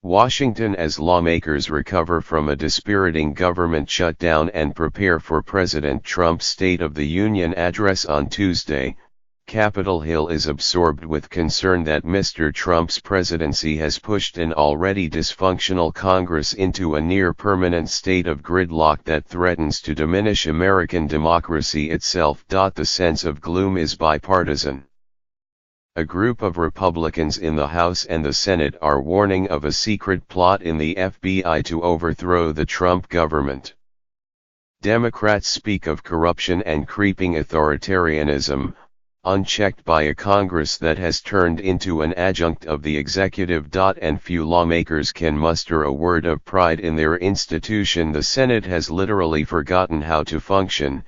Washington as lawmakers recover from a dispiriting government shutdown and prepare for President Trump's State of the Union address on Tuesday, Capitol Hill is absorbed with concern that Mr. Trump's presidency has pushed an already dysfunctional Congress into a near-permanent state of gridlock that threatens to diminish American democracy itself. The sense of gloom is bipartisan. A group of Republicans in the House and the Senate are warning of a secret plot in the FBI to overthrow the Trump government. Democrats speak of corruption and creeping authoritarianism, unchecked by a Congress that has turned into an adjunct of the executive. And few lawmakers can muster a word of pride in their institution. The Senate has literally forgotten how to function,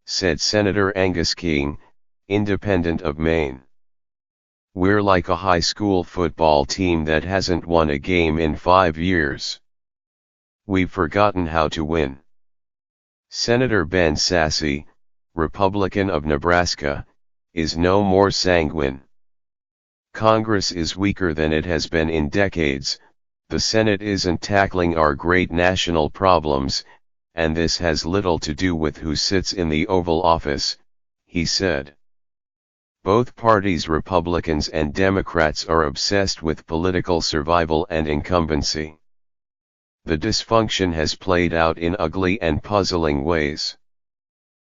said Senator Angus King, independent of Maine. We're like a high school football team that hasn't won a game in 5 years. We've forgotten how to win. Senator Ben Sasse, Republican of Nebraska, is no more sanguine. Congress is weaker than it has been in decades, the Senate isn't tackling our great national problems, and this has little to do with who sits in the Oval Office, he said. Both parties, Republicans and Democrats, are obsessed with political survival and incumbency. The dysfunction has played out in ugly and puzzling ways.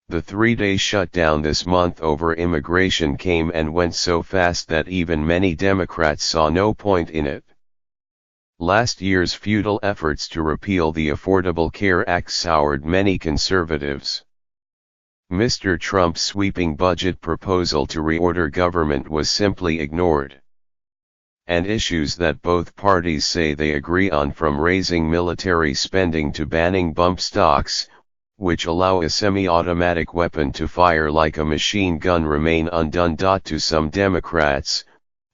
The 3-day shutdown this month over immigration came and went so fast that even many Democrats saw no point in it. Last year's futile efforts to repeal the Affordable Care Act soured many conservatives. Mr. Trump's sweeping budget proposal to reorder government was simply ignored. And issues that both parties say they agree on, from raising military spending to banning bump stocks, which allow a semi-automatic weapon to fire like a machine gun, remain undone. To some Democrats,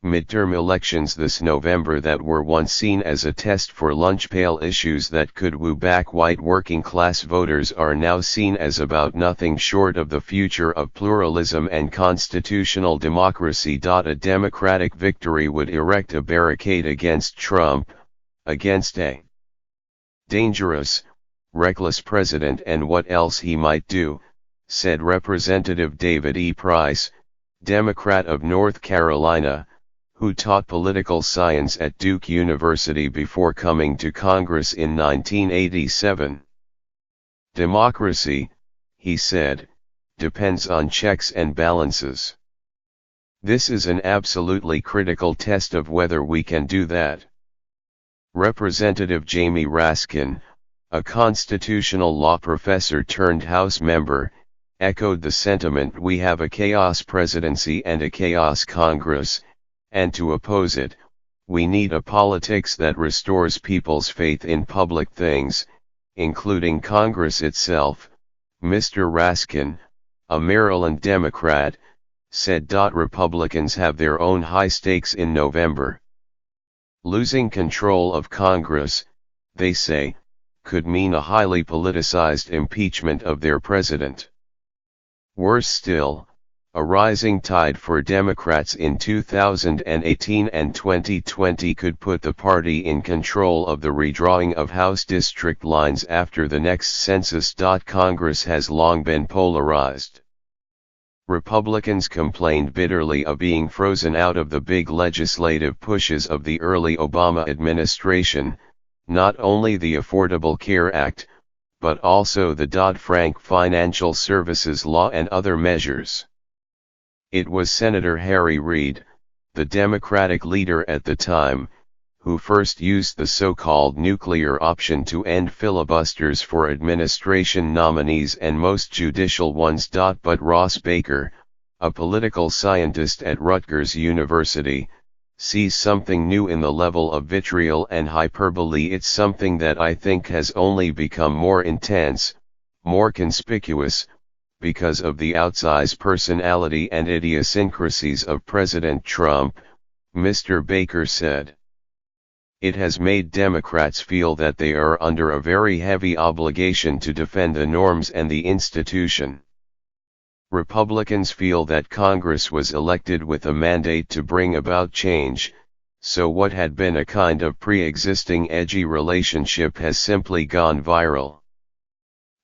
midterm elections this November that were once seen as a test for lunch pail issues that could woo back white working-class voters are now seen as about nothing short of the future of pluralism and constitutional democracy. A Democratic victory would erect a barricade against Trump, against a dangerous, reckless president and what else he might do, said Representative David E. Price, Democrat of North Carolina, who taught political science at Duke University before coming to Congress in 1987. Democracy, he said, depends on checks and balances. This is an absolutely critical test of whether we can do that. Representative Jamie Raskin, a constitutional law professor turned House member, echoed the sentiment: we have a chaos presidency and a chaos Congress, and to oppose it, we need a politics that restores people's faith in public things, including Congress itself. Mr. Raskin, a Maryland Democrat, said. Republicans have their own high stakes in November. Losing control of Congress, they say, could mean a highly politicized impeachment of their president. Worse still, a rising tide for Democrats in 2018 and 2020 could put the party in control of the redrawing of House district lines after the next census. Congress has long been polarized. Republicans complained bitterly of being frozen out of the big legislative pushes of the early Obama administration, not only the Affordable Care Act, but also the Dodd-Frank Financial Services Law and other measures. It was Senator Harry Reid, the Democratic leader at the time, who first used the so-called nuclear option to end filibusters for administration nominees and most judicial ones. But Ross Baker, a political scientist at Rutgers University, sees something new in the level of vitriol and hyperbole. It's something that I think has only become more intense, more conspicuous, because of the outsized personality and idiosyncrasies of President Trump, Mr. Baker said. It has made Democrats feel that they are under a very heavy obligation to defend the norms and the institution. Republicans feel that Congress was elected with a mandate to bring about change, So what had been a kind of pre-existing edgy relationship has simply gone viral.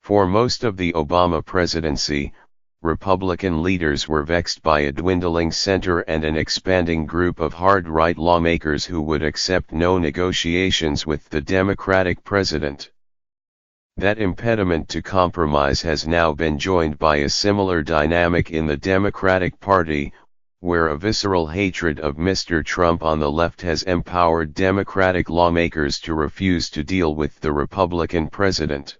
For most of the Obama presidency, Republican leaders were vexed by a dwindling center and an expanding group of hard-right lawmakers who would accept no negotiations with the Democratic president. That impediment to compromise has now been joined by a similar dynamic in the Democratic Party, where a visceral hatred of Mr. Trump on the left has empowered Democratic lawmakers to refuse to deal with the Republican president.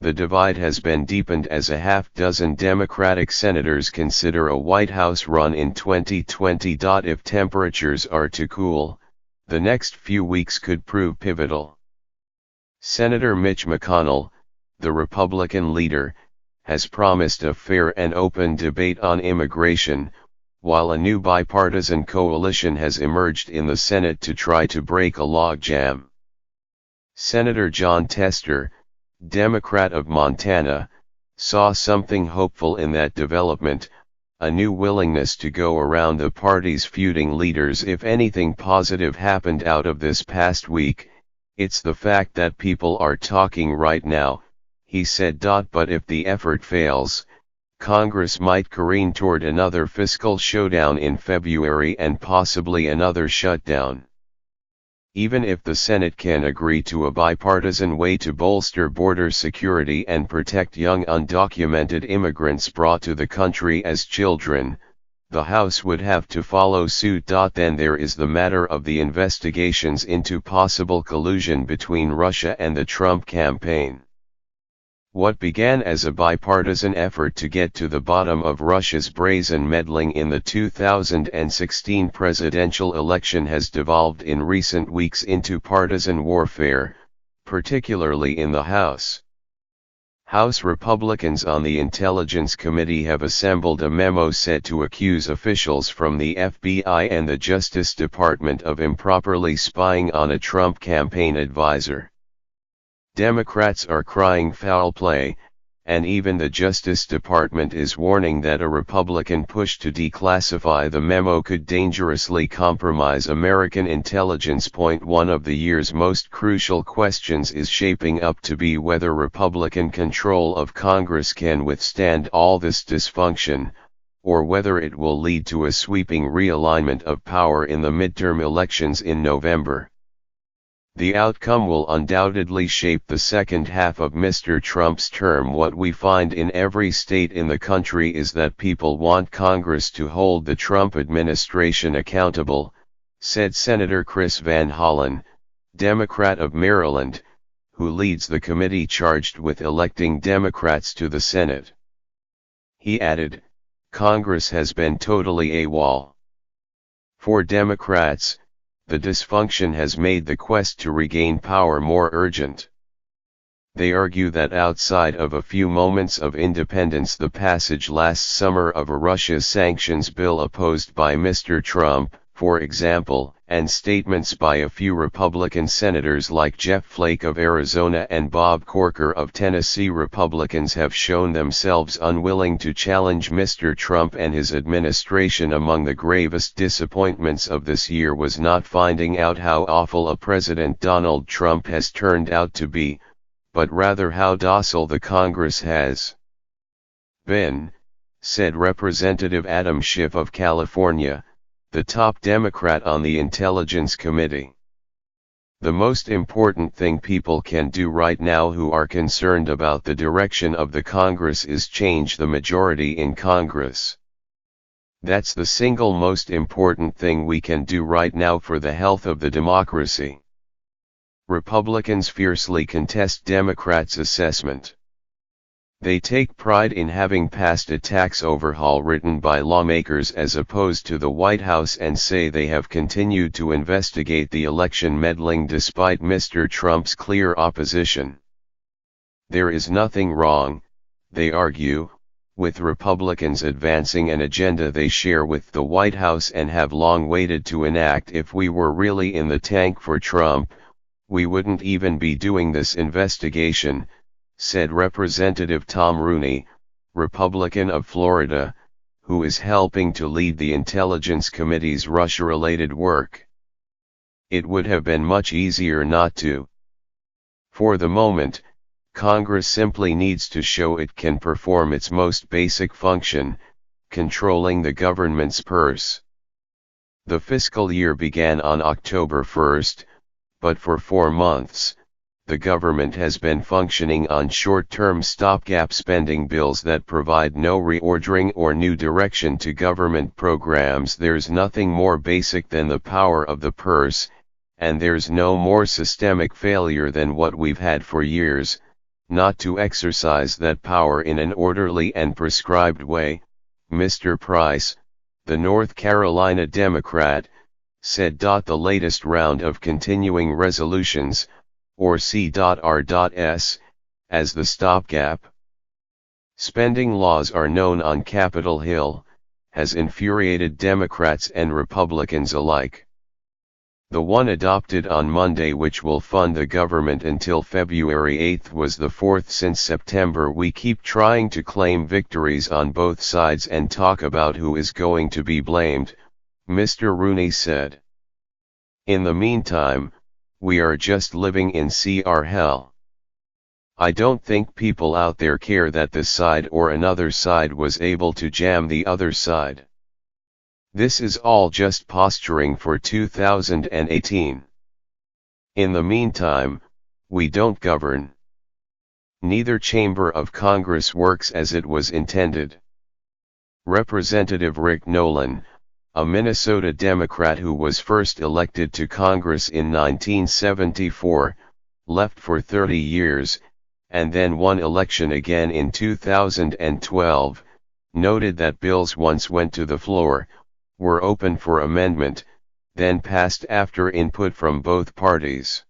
The divide has been deepened as a half-dozen Democratic senators consider a White House run in 2020. If temperatures are to cool, the next few weeks could prove pivotal. Senator Mitch McConnell, the Republican leader, has promised a fair and open debate on immigration, while a new bipartisan coalition has emerged in the Senate to try to break a logjam. Senator Jon Tester, Democrat of Montana, saw something hopeful in that development, a new willingness to go around the party's feuding leaders if anything positive happened out of this past week. It's the fact that people are talking right now, he said. But if the effort fails, Congress might careen toward another fiscal showdown in February and possibly another shutdown. Even if the Senate can agree to a bipartisan way to bolster border security and protect young undocumented immigrants brought to the country as children, the House would have to follow suit. Then there is the matter of the investigations into possible collusion between Russia and the Trump campaign. What began as a bipartisan effort to get to the bottom of Russia's brazen meddling in the 2016 presidential election has devolved in recent weeks into partisan warfare, particularly in the House. House Republicans on the Intelligence Committee have assembled a memo set to accuse officials from the FBI and the Justice Department of improperly spying on a Trump campaign advisor. Democrats are crying foul play, and even the Justice Department is warning that a Republican push to declassify the memo could dangerously compromise American intelligence. One of the year's most crucial questions is shaping up to be whether Republican control of Congress can withstand all this dysfunction, or whether it will lead to a sweeping realignment of power in the midterm elections in November. The outcome will undoubtedly shape the second half of Mr. Trump's term. What we find in every state in the country is that people want Congress to hold the Trump administration accountable, said Senator Chris Van Hollen, Democrat of Maryland, who leads the committee charged with electing Democrats to the Senate. He added, "Congress has been totally AWOL. For Democrats, the dysfunction has made the quest to regain power more urgent. They argue that outside of a few moments of independence, the passage last summer of a Russia sanctions bill opposed by Mr. Trump, for example, and statements by a few Republican senators like Jeff Flake of Arizona and Bob Corker of Tennessee, Republicans have shown themselves unwilling to challenge Mr. Trump and his administration. Among the gravest disappointments of this year was not finding out how awful a president Donald Trump has turned out to be, but rather how docile the Congress has been," said Representative Adam Schiff of California, the top Democrat on the Intelligence Committee. "The most important thing people can do right now who are concerned about the direction of the Congress is change the majority in Congress. That's the single most important thing we can do right now for the health of the democracy." Republicans fiercely contest Democrats' assessment. They take pride in having passed a tax overhaul written by lawmakers as opposed to the White House and say they have continued to investigate the election meddling despite Mr. Trump's clear opposition. There is nothing wrong, they argue, with Republicans advancing an agenda they share with the White House and have long waited to enact. If we were really in the tank for Trump, we wouldn't even be doing this investigation, said Representative Tom Rooney, Republican of Florida, who is helping to lead the Intelligence Committee's Russia-related work. it would have been much easier not to. For the moment, Congress simply needs to show it can perform its most basic function, controlling the government's purse. The fiscal year began on October 1st, but for 4 months, the government has been functioning on short-term stopgap spending bills that provide no reordering or new direction to government programs. There's nothing more basic than the power of the purse, and there's no more systemic failure than what we've had for years, not to exercise that power in an orderly and prescribed way, Mr. Price, the North Carolina Democrat, said. The latest round of continuing resolutions, or C.R.S., as the stopgap spending laws are known on Capitol Hill, has infuriated Democrats and Republicans alike. The one adopted on Monday, which will fund the government until February 8, was the fourth since September. We keep trying to claim victories on both sides and talk about who is going to be blamed, Mr. Rooney said. In the meantime, we are just living in CR hell. I don't think people out there care that this side or another side was able to jam the other side. This is all just posturing for 2018. In the meantime, we don't govern. Neither chamber of Congress works as it was intended. Representative Rick Nolan, a Minnesota Democrat who was first elected to Congress in 1974, left for 30 years, and then won election again in 2012, noted that bills once went to the floor, were open for amendment, then passed after input from both parties.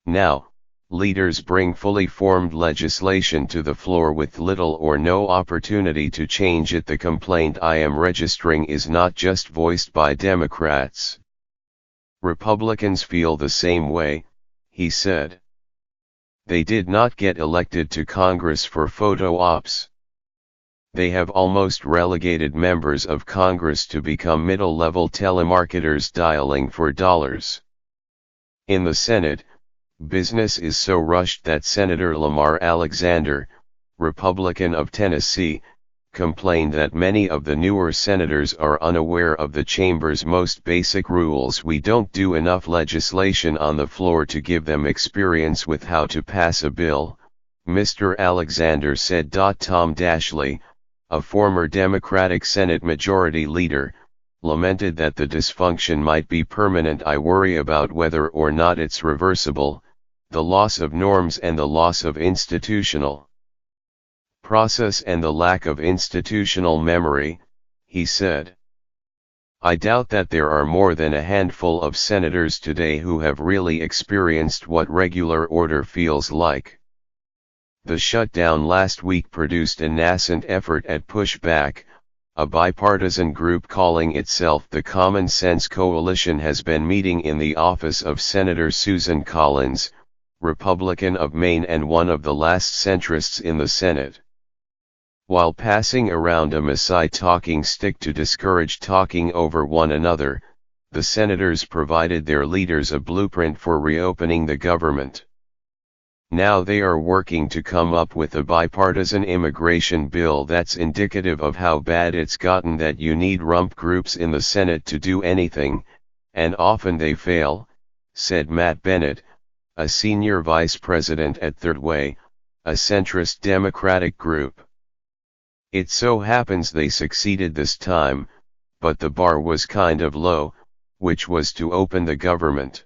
Now, leaders bring fully formed legislation to the floor with little or no opportunity to change it. The complaint I am registering is not just voiced by Democrats. Republicans feel the same way, he said. They did not get elected to Congress for photo ops. They have almost relegated members of Congress to become middle-level telemarketers dialing for dollars. In the Senate, business is so rushed that Senator Lamar Alexander, Republican of Tennessee, complained that many of the newer senators are unaware of the chamber's most basic rules. We don't do enough legislation on the floor to give them experience with how to pass a bill, Mr. Alexander said. Tom Dashley, a former Democratic Senate Majority Leader, lamented that the dysfunction might be permanent. I worry about whether or not it's reversible, the loss of norms and the loss of institutional process and the lack of institutional memory, he said. I doubt that there are more than a handful of senators today who have really experienced what regular order feels like. The shutdown last week produced a nascent effort at pushback. A bipartisan group calling itself the Common Sense Coalition has been meeting in the office of Senator Susan Collins, Republican of Maine and one of the last centrists in the Senate. While passing around a Maasai talking stick to discourage talking over one another, the senators provided their leaders a blueprint for reopening the government. Now they are working to come up with a bipartisan immigration bill that's indicative of how bad it's gotten that you need rump groups in the Senate to do anything, and often they fail, said Matt Bennett, a senior vice president at Third Way, a centrist Democratic group. It so happens they succeeded this time, but the bar was kind of low, which was to open the government.